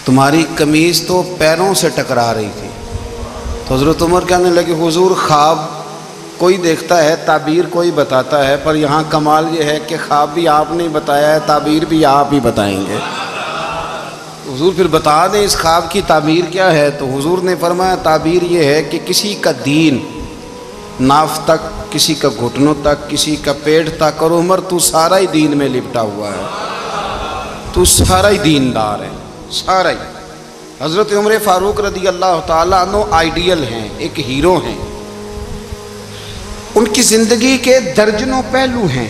तुम्हारी कमीज़ तो पैरों से टकरा रही थी। तो हज़रत उमर कहने लगे हुजूर ख्वाब कोई देखता है, ताबीर कोई बताता है, पर यहाँ कमाल ये है कि ख्वाब भी आप नहीं बताया है, ताबीर भी आप ही बताएंगे। हुजूर फिर बता दें इस ख्वाब की ताबीर क्या है। तो हुजूर ने फरमाया ताबीर ये है कि किसी का दीन नाफ तक, किसी का घुटनों तक, किसी का पेट तक, और उमर तू सारा ही दीन में लिपटा हुआ है, तू सारा ही दीनदार है, सारा ही। हज़रत उमर फ़ारूक रदी अल्लाह ताला अन्हु आइडियल हैं, एक हीरो हैं। उनकी ज़िंदगी के दर्जनों पहलू हैं।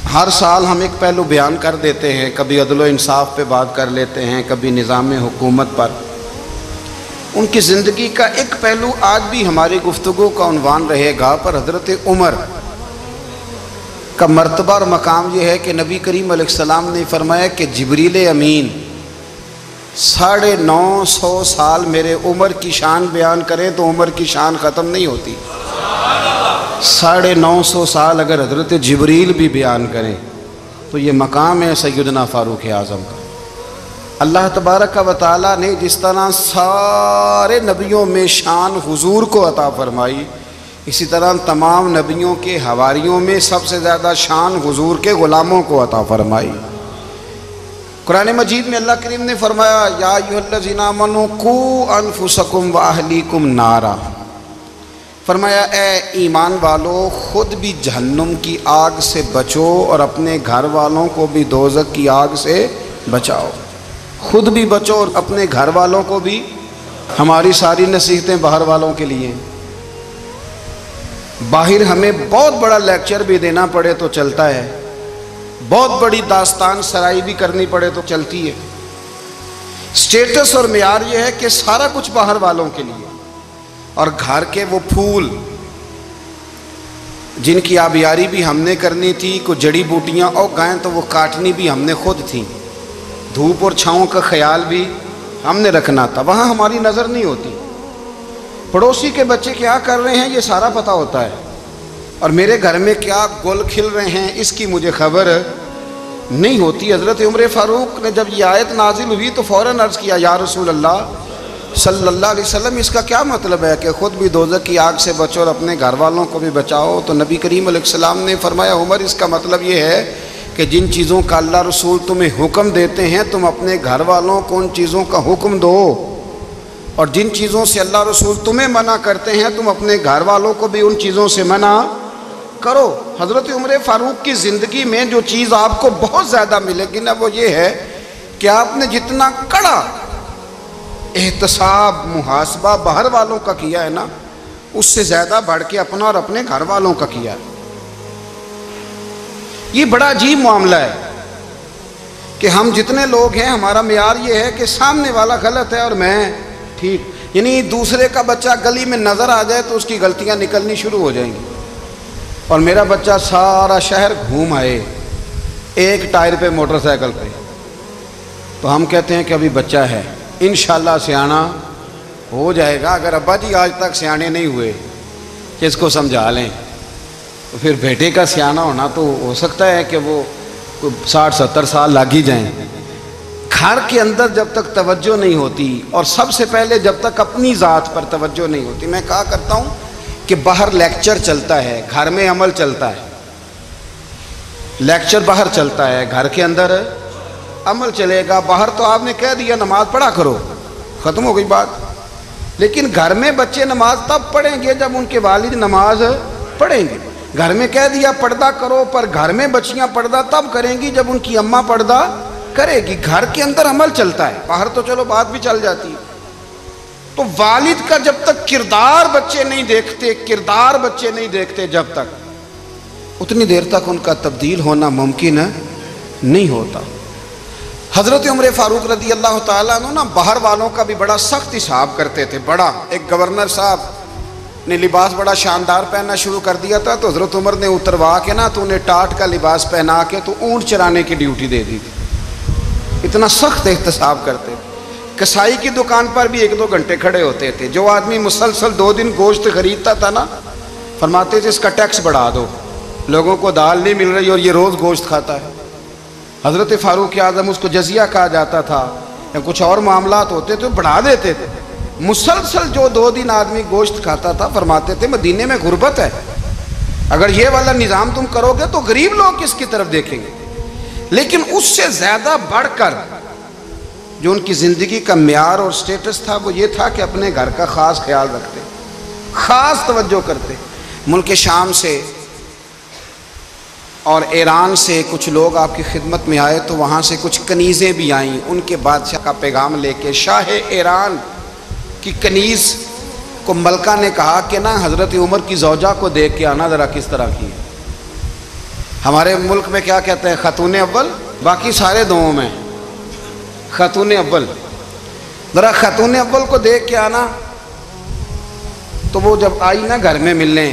हर साल हम एक पहलू बयान कर देते हैं, कभी अदल व इंसाफ पे बात कर लेते हैं, कभी निज़ाम हुकूमत पर। उनकी ज़िंदगी का एक पहलू आज भी हमारी गुफ्तगू का उन्वान रहेगा। पर हज़रत उमर का मर्तबा और मकाम यह है कि नबी करीम अलैहिस्सलाम ने फरमाया कि जिब्रील अमीन 950 साल मेरे उमर की शान बयान करें तो उमर की शान ख़त्म नहीं होती। 950 साल अगर हज़रत जिब्रील भी बयान करें तो ये मकाम है सैयदना फ़ारूक आज़म का। अल्लाह तबारक व तआला ने जिस तरह सारे नबियों में शान हुजूर को अता फरमाई, इसी तरह तमाम नबियों के हवारियों में सबसे ज़्यादा शान हुजूर के ग़ुलामों को अता फरमाई। कुरान मजीद में अल्लाह करीम ने फरमाया या अय्युहल्लज़ीना आमनू कू अनफुसकुम व अहलीकुम नारा। फरमाया ए ईमान वालों, ख़ुद भी जहन्नुम की आग से बचो और अपने घर वालों को भी दोज़ख की आग से बचाओ। खुद भी बचो और अपने घर वालों को भी। हमारी सारी नसीहतें बाहर वालों के लिए। बाहर हमें बहुत बड़ा लेक्चर भी देना पड़े तो चलता है, बहुत बड़ी दास्तान सराई भी करनी पड़े तो चलती है। स्टेटस और मेयार ये है कि सारा कुछ बाहर वालों के लिए, और घर के वो फूल जिनकी आबियारी भी हमने करनी थी, कुछ जड़ी बूटियाँ और गायें तो वो काटनी भी हमने खुद थी, धूप और छाँव का ख्याल भी हमने रखना था, वहाँ हमारी नज़र नहीं होती। पड़ोसी के बच्चे क्या कर रहे हैं ये सारा पता होता है, और मेरे घर में क्या गुल खिल रहे हैं इसकी मुझे खबर नहीं होती। हज़रत उमर फ़ारूक ने जब ये आयत नाजिल हुई तो फ़ौरन अर्ज़ किया या रसूल अल्लाह सल्लल्लाहु अलैहि वसल्लम, इसका क्या मतलब है कि ख़ुद भी दोज़ख की आग से बचो और अपने घर वालों को भी बचाओ। तो नबी करीम अलैहिस्सलाम ने फरमाया उमर, इसका मतलब ये है कि जिन चीज़ों का अल्लाह रसूल तुम्हें हुक्म देते हैं तुम अपने घर वालों को उन चीज़ों का हुक्म दो, और जिन चीज़ों से अल्लाह रसूल तुम्हें मना करते हैं तुम अपने घर वालों को भी उन चीज़ों से मना करो। हज़रत उमर फ़ारूक की ज़िंदगी में जो चीज़ आपको बहुत ज़्यादा मिलेगी ना, वो ये है कि आपने जितना कड़ा एहतसाब मुहासबा बाहर वालों का किया है ना, उससे ज़्यादा बढ़ के अपना और अपने घर वालों का किया है। ये बड़ा अजीब मामला है कि हम जितने लोग हैं हमारा मेयार ये है कि सामने वाला गलत है और मैं ठीक, यानी दूसरे का बच्चा गली में नज़र आ जाए तो उसकी गलतियां निकलनी शुरू हो जाएंगी, और मेरा बच्चा सारा शहर घूम आए एक टायर पे मोटरसाइकिल पे, तो हम कहते हैं कि अभी बच्चा है, इंशाल्लाह सियाना हो जाएगा। अगर अब्बा जी आज तक सियाने नहीं हुए कि इसको समझा लें, तो फिर बेटे का सियाना होना तो हो सकता है कि वो 60-70 साल लग ही जाएं। घर के अंदर जब तक तवज्जो नहीं होती, और सबसे पहले जब तक अपनी ज़ात पर तवज्जो नहीं होती, मैं कहा करता हूँ कि बाहर लेक्चर चलता है, घर में अमल चलता है। लेक्चर बाहर चलता है, घर के अंदर अमल चलेगा। बाहर तो आपने कह दिया नमाज पढ़ा करो, ख़त्म हो गई बात। लेकिन घर में बच्चे नमाज तब पढ़ेंगे जब उनके वालिद नमाज पढ़ेंगे। घर में कह दिया पर्दा करो, पर घर में बच्चियां पर्दा तब करेंगी जब उनकी अम्मा पर्दा करेगी। घर के अंदर अमल चलता है, बाहर तो चलो बात भी चल जाती है। तो वालिद का जब तक किरदार बच्चे नहीं देखते, किरदार बच्चे नहीं देखते जब तक, उतनी देर तक उनका तब्दील होना मुमकिन नहीं होता। हज़रत उमर फ़ारूक रदी अल्लाह ताला अन्हु ना बाहर वालों का भी बड़ा सख्त हिसाब करते थे। बड़ा एक गवर्नर साहब ने लिबास बड़ा शानदार पहनना शुरू कर दिया था, तो हज़रत उमर ने उतरवा के ना तो उन्हें टाट का लिबास पहना के तो ऊँट चराने की ड्यूटी दे दी थी। इतना सख्त एहतसाब करते थे। कसाई की दुकान पर भी 1-2 घंटे खड़े होते थे। जो आदमी मुसलसल 2 दिन गोश्त खरीदता था ना, फरमाते थे इसका टैक्स बढ़ा दो, लोगों को दाल नहीं मिल रही और ये रोज़ गोश्त खाता है। हज़रत फ़ारूक आज़म, उसको जजिया कहा जाता था, या कुछ और मामलात होते तो बढ़ा देते थे। मुसलसल जो 2 दिन आदमी गोश्त खाता था, फरमाते थे मदीने में गुर्बत है, अगर ये वाला निज़ाम तुम करोगे तो गरीब लोग किसकी तरफ देखेंगे। लेकिन उससे ज़्यादा बढ़कर जो उनकी ज़िंदगी का म्यार और स्टेटस था वो ये था कि अपने घर का ख़ास ख्याल रखते, ख़ास तवज्जो करते। मुल्क शाम से और ईरान से कुछ लोग आपकी खिदमत में आए तो वहाँ से कुछ कनीज़ें भी आईं, उनके बादशाह का पैगाम लेके। शाह ईरान की कनीज़ को मलका ने कहा कि ना हज़रत उमर की ज़ौजा को देख के आना ज़रा किस तरह की है। हमारे मुल्क में क्या कहते हैं, ख़तून अव्वल, बाकी सारे दोनों में ख़तून अव्वल, ज़रा ख़तून अव्वल को देख के आना। तो वो जब आई ना घर में मिलने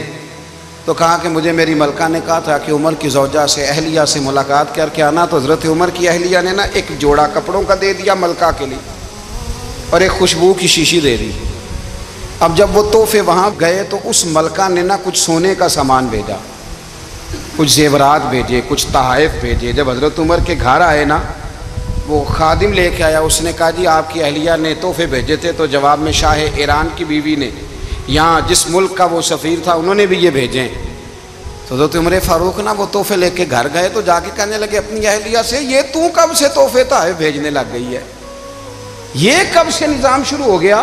तो कहा कि मुझे मेरी मलका ने कहा था कि उमर की ज़ौजा से, अहलिया से मुलाकात करके आना। तो हज़रत उमर की अहलिया ने ना एक जोड़ा कपड़ों का दे दिया मलका के लिए और एक खुशबू की शीशी दे दी। अब जब वो तोहफे वहाँ गए तो उस मलका ने ना कुछ सोने का सामान भेजा, कुछ जेवरात भेजे, कुछ तहाइफ भेजे। जब हज़रत उमर के घर आए ना, वो खादिम लेके आया, उसने कहा जी आपकी अहलिया ने तोहफे भेजे थे। तो जवाब में शाह ईरान की बीवी ने, यहाँ जिस मुल्क का वो सफ़ीर था, उन्होंने भी ये भेजे। तो हज़रत उमर फ़ारूक ना वो तोहफे लेके घर गए तो जाके कहने लगे अपनी अहलिया से, ये तू कब से तोहफे तहाइफ भेजने लग गई है, ये कब से निज़ाम शुरू हो गया।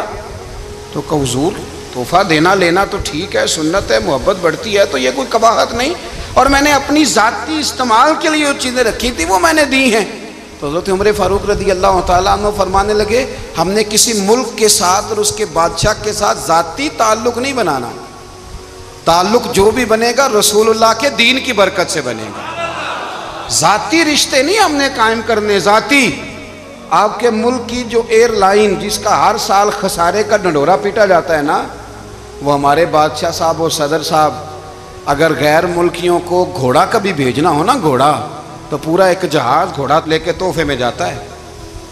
तो कहा हुज़ूर तोहफ़ा देना लेना तो ठीक है, सुन्नत है, मोहब्बत बढ़ती है, तो ये कोई कबाहत नहीं, और मैंने अपनी ज़ाती इस्तेमाल के लिए जो चीज़ें रखी थी वो मैंने दी हैं। तो हज़रत उमर फ़ारूक रज़ी अल्लाह तआला अन्हु फरमाने लगे, हमने किसी मुल्क के साथ और उसके बादशाह के साथ ज़ाती ताल्लुक़ नहीं बनाना, ताल्लुक़ जो भी बनेगा रसूलुल्लाह के दीन की बरकत से बनेगा। ज़ाती रिश्ते नहीं हमने कायम करने। ज़ाती आपके मुल्क की जो एयरलाइन जिसका हर साल खसारे का ढंढोरा पीटा जाता है ना, वो हमारे बादशाह साहब और सदर साहब अगर गैर मुल्कियों को घोड़ा कभी भेजना हो ना, घोड़ा, तो पूरा एक जहाज़ घोड़ा लेके तोहफे में जाता है,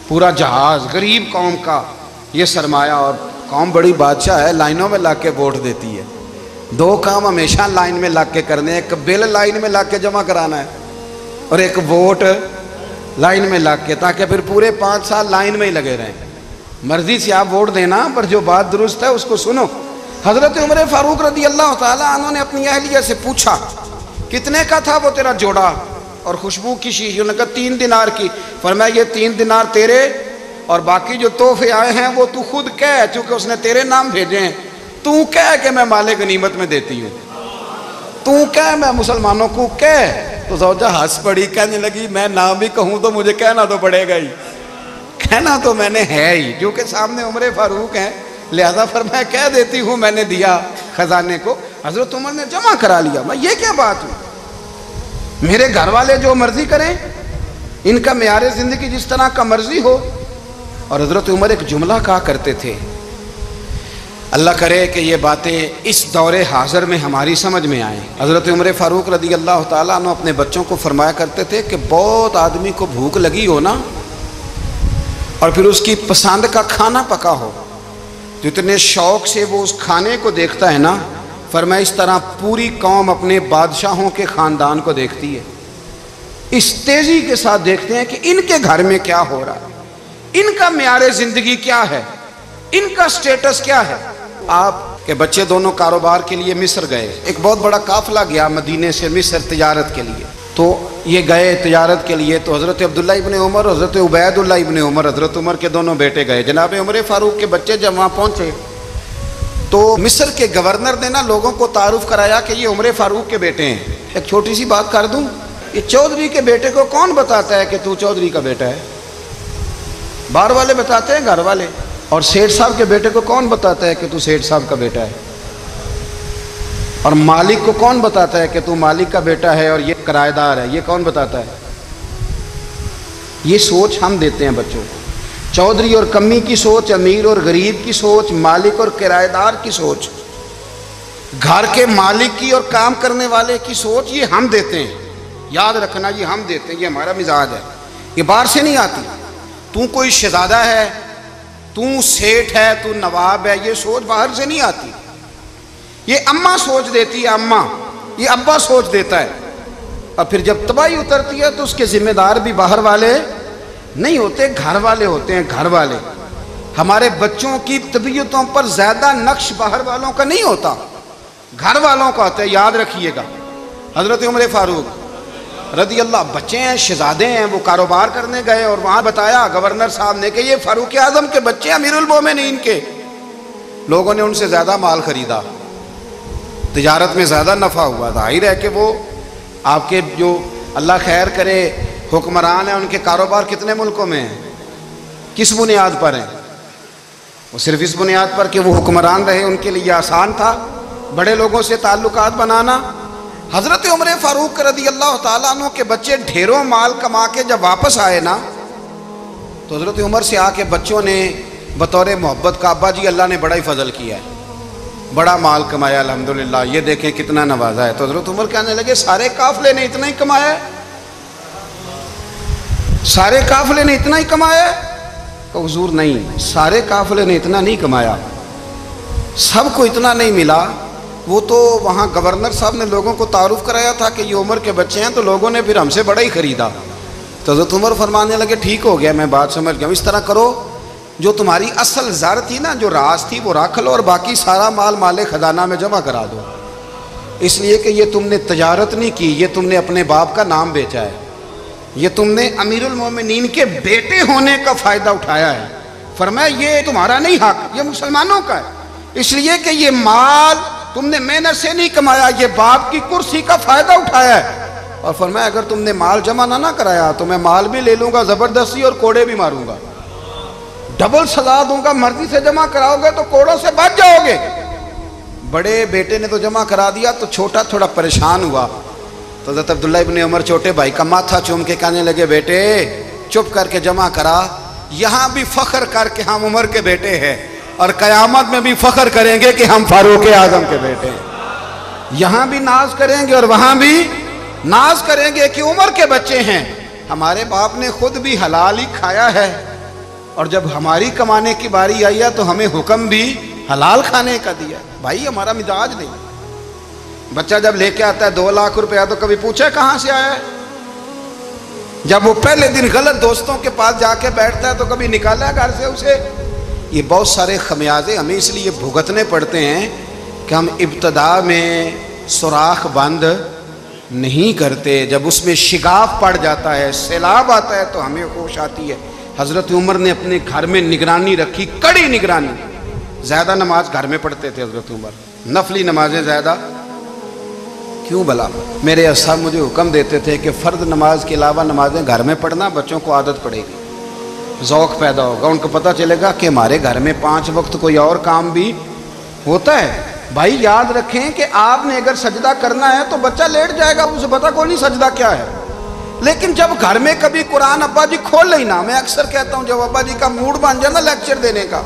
पूरा जहाज़ गरीब कौम का ये सरमाया। और कौम बड़ी बादशाह है, लाइनों में लग के वोट देती है। 2 काम हमेशा लाइन में लग के करने, एक बिल लाइन में लग के जमा कराना है और एक वोट लाइन में लग के, ताकि फिर पूरे 5 साल लाइन में ही लगे रहें। मर्जी से आप वोट देना, पर जो बात दुरुस्त है उसको सुनो। हज़रत उमर फ़ारूक रज़ी अल्लाह तआला अन्हु ने अपनी अहलिया से पूछा कितने का था वो तेरा जोड़ा और खुशबू की शीशी। उन्होंने कहा 3 दिनार की। फरमाया ये 3 दिनार तेरे और बाकी जो तोहफे आए हैं वो तू खुद कह, चूँकि उसने तेरे नाम भेजे हैं, तू कह कि मैं माले गनीमत में देती हूँ, तू कह मैं मुसलमानों को कह। तो ज़ौजा हंस पड़ी, कहने लगी मैं ना भी कहूँ तो मुझे कहना तो पड़ेगा ही, कहना तो मैंने है ही, क्योंकि सामने उमर फ़ारूक हैं, लिहाजा फरमाया कह देती हूँ मैंने दिया खजाने को। हज़रत उमर ने जमा करा लिया। मैं ये क्या बात हुई, मेरे घर वाले जो मर्जी करें, इनका मेयार ज़िंदगी जिस तरह का मर्जी हो। और हज़रत उमर एक जुमला कहा करते थे, अल्लाह करे कि ये बातें इस दौरे हाज़िर में हमारी समझ में आए। हज़रत उमर फ़ारूक रज़ी अल्लाह तआला अन्हु अपने बच्चों को फरमाया करते थे कि बहुत आदमी को भूख लगी हो ना, और फिर उसकी पसंद का खाना पका हो, जितने शौक़ से वो उस खाने को देखता है ना, फरमाया इस तरह पूरी कौम अपने बादशाहों के ख़ानदान को देखती है, इस तेज़ी के साथ देखते हैं कि इनके घर में क्या हो रहा है, इनका मेयार ज़िंदगी क्या है, इनका स्टेटस क्या है। आपके बच्चे दोनों कारोबार के लिए मिस्र गए, एक बहुत बड़ा काफिला गया मदीने से मिस्र तिजारत के लिए। तो ये गए तिजारत के लिए, तो हज़रत अब्दुल्ला इब्न उमर और हज़रत उबैदुल्ला इब्न उमर, हज़रत उमर के दोनों बेटे गए। जनाब उमर फ़ारूक के बच्चे जब वहाँ पहुँचे तो मिस्र के गवर्नर ने ना लोगों को तारुफ कराया कि ये उमर फ़ारूक के बेटे हैं। एक छोटी सी बात कर दूँ, ये चौधरी के बेटे को कौन बताता है कि तू चौधरी का बेटा है? बाहर वाले बताते हैं, घर वाले। और सेठ साहब के बेटे को कौन बताता है कि तू सेठ साहब का बेटा है? और मालिक को कौन बताता है कि तू मालिक का बेटा है और ये किराएदार है? ये कौन बताता है? ये सोच हम देते हैं बच्चों को। चौधरी और कम्मी की सोच, अमीर और गरीब की सोच, मालिक और किराएदार की सोच, घर के मालिक की और काम करने वाले की सोच, ये हम देते हैं। याद रखना, ये हम देते हैं, ये हमारा मिजाज है, ये बाहर से नहीं आती। तू कोई शहजादा है, तू सेठ है, तू नवाब है, ये सोच बाहर से नहीं आती। ये अम्मा सोच देती है, अम्मा, ये अब्बा सोच देता है। और फिर जब तबाही उतरती है तो उसके जिम्मेदार भी बाहर वाले नहीं होते, घर वाले होते हैं, घर वाले। हमारे बच्चों की तबीयतों पर ज्यादा नक्श बाहर वालों का नहीं होता, घर वालों का होता है, याद रखिएगा। हजरत उमर फारूक रदी अल्लाह, बच्चे हैं, शहजादे हैं, वो कारोबार करने गए और वहां बताया गवर्नर साहब ने कि ये फारूक आजम के बच्चे अमीरुल मोमिनीन के। लोगों ने उनसे ज्यादा माल खरीदा, तिजारत में ज्यादा नफा हुआ। जाहिर है कि वो आपके जो अल्लाह खैर करे हुक्मरान है, उनके कारोबार कितने मुल्कों में हैं, किस बुनियाद पर हैं? वो सिर्फ इस बुनियाद पर कि वो हुक्मरान रहे, उनके लिए आसान था बड़े लोगों से ताल्लुकात बनाना। हजरत उमर फारूक रदी अल्लाह तआला अन्हु के बच्चे ढेरों माल कमा के जब वापस आए ना, तो हजरत उमर से आके बच्चों ने बतौर मोहब्बत का, अब्बा जी अल्लाह ने बड़ा ही फजल किया है, बड़ा माल कमाया अल्हम्दुलिल्लाह, ये देखें कितना नवाजा है। तो हजरत उमर कहने लगे सारे काफिले ने इतना ही कमाया है, सारे काफिले ने इतना ही कमाया है? तो हुजूर नहीं, सारे काफिले ने इतना नहीं कमाया, सबको इतना नहीं मिला। वो तो वहाँ गवर्नर साहब ने लोगों को तारुफ कराया था कि ये उमर के बच्चे हैं, तो लोगों ने फिर हमसे बड़ा ही खरीदा। तो हज़रत उमर फरमाने लगे ठीक हो गया, मैं बात समझ गया, इस तरह करो, जो तुम्हारी असल ज़र थी ना, जो राज थी, वो रख लो और बाकी सारा माल माले खजाना में जमा करा दो, इसलिए कि ये तुमने तजारत नहीं की, ये तुमने अपने बाप का नाम बेचा है, ये तुमने अमीरुल मोमिनीन के बेटे होने का फ़ायदा उठाया है। फरमाया ये तुम्हारा नहीं हक, ये मुसलमानों का है, इसलिए कि ये माल तुमने मेहनत से नहीं कमाया, ये बाप की कुर्सी का फायदा उठाया है। और फरमाया अगर तुमने माल जमा ना कराया तो मैं माल भी ले लूंगा जबरदस्ती और कोड़े भी मारूंगा, डबल सजा दूंगा, मर्जी से जमा कराओगे तो कोड़ों से बच जाओगे। बड़े बेटे ने तो जमा करा दिया, तो छोटा थोड़ा परेशान हुआ। तो हज़रत अब्दुल्लाह इब्ने उमर छोटे भाई का माथा चूम के कहने लगे बेटे चुप करके जमा करा, यहां भी फख्र करके हम उमर के बेटे हैं और कयामत में भी फख्र करेंगे कि हम फारूक आजम के बेटे हैं। यहां भी नाज करेंगे और वहां भी नाज करेंगे कि उमर के बच्चे हैं। हमारे बाप ने खुद भी हलाल ही खाया है, और जब हमारी कमाने की बारी आई है तो हमें हुक्म भी हलाल खाने का दिया। भाई हमारा मिजाज नहीं। बच्चा जब लेके आता है 2 लाख रुपया तो कभी पूछे कहां से आया है? जब वो पहले दिन गलत दोस्तों के पास जाके बैठता है तो कभी निकाला घर से उसे? ये बहुत सारे खमियाजे हमें इसलिए भुगतने पड़ते हैं कि हम इब्तदा में सुराख बंद नहीं करते। जब उसमें शिगाफ पड़ जाता है, सैलाब आता है, तो हमें होश आती है। हज़रत उमर ने अपने घर में निगरानी रखी, कड़ी निगरानी। ज़्यादा नमाज घर में पढ़ते थे हज़रत उमर, नफली नमाजें ज़्यादा क्यों भला? मेरे साहब मुझे हुक्म देते थे कि फ़र्द नमाज के अलावा नमाजें घर में पढ़ना, बच्चों को आदत पड़ेगी, ज़ौक़ पैदा होगा, उनको पता चलेगा कि हमारे घर में 5 वक्त कोई और काम भी होता है। भाई याद रखें कि आपने अगर सजदा करना है तो बच्चा लेट जाएगा, उसे पता को नहीं सजदा क्या है। लेकिन जब घर में कभी कुरान अब्बा जी खोल लेना, मैं अक्सर कहता हूँ जब अब्बा जी का मूड बन जाए ना लेक्चर देने का,